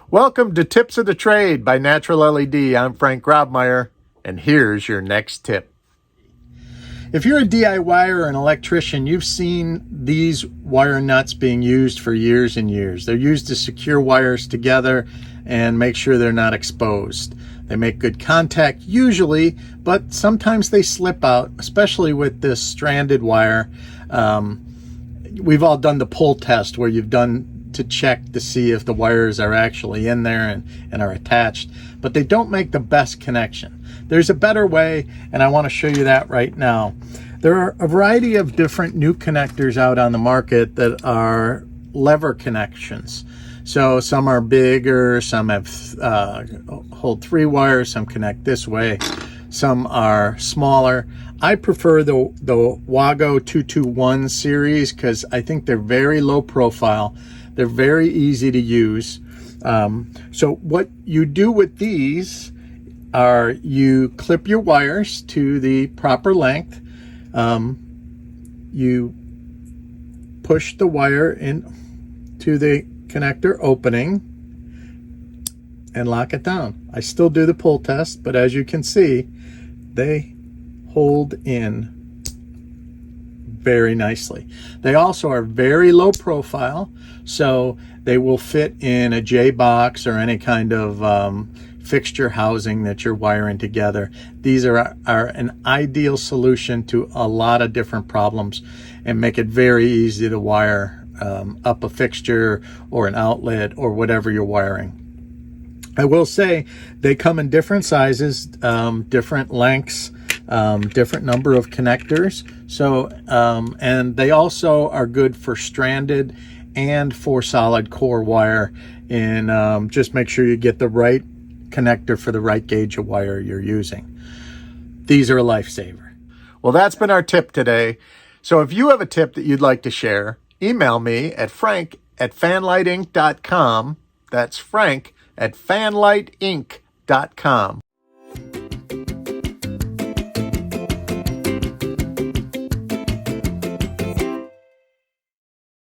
Welcome to Tips of the Trade by Natural LED. I'm Frank Grobmeier, and here's your next tip. If you're a DIYer or an electrician, you've seen these wire nuts being used for years and years. They're used to secure wires together and make sure they're not exposed. They make good contact usually, but sometimes they slip out, especially with this stranded wire. We've all done the pull test where you've done to check to see if the wires are actually in there and are attached, but they don't make the best connection. There's a better way, and I want to show you that right now. There are a variety of different new connectors out on the market that are lever connections. So some are bigger, some have hold 3 wires, some connect this way, some are smaller. I prefer the Wago 221 series because I think they're very low profile. They're very easy to use. So what you do with these are you clip your wires to the proper length. You push the wire in to the connector opening and lock it down. I still do the pull test, but as you can see, they hold in very nicely. They also are very low profile, so they will fit in a J-box or any kind of fixture housing that you're wiring together. These are an ideal solution to a lot of different problems and make it very easy to wire up a fixture or an outlet or whatever you're wiring. I will say they come in different sizes, different lengths, different number of connectors. So, and they also are good for stranded and for solid core wire. And just make sure you get the right connector for the right gauge of wire you're using. These are a lifesaver. Well, that's been our tip today. So if you have a tip that you'd like to share, email me at frank@fanlightinc.com. That's frank@fanlightinc.com.